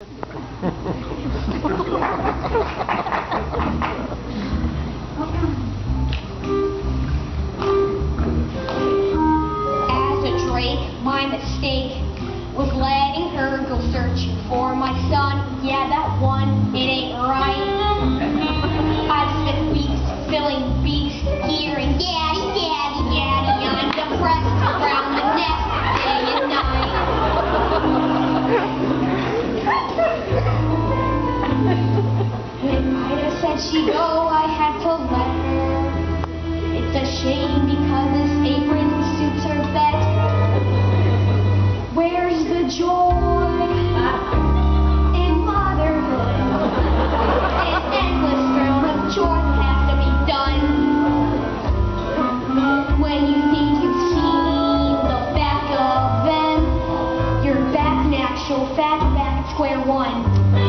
As a Drake, my mistake was letting her go searching for my son. Yeah, that one, it ain't right. I've spent weeks filling beaks, hearing daddy, daddy, daddy. I'm depressed around the neck, day and night. When Ida said she'd go, I had to let her. It's a shame because this apron suits her better. Where's the joy in motherhood? An endless round of chores has to be done. When you think you've seen the back of them, you're back in actual fact, back at square one.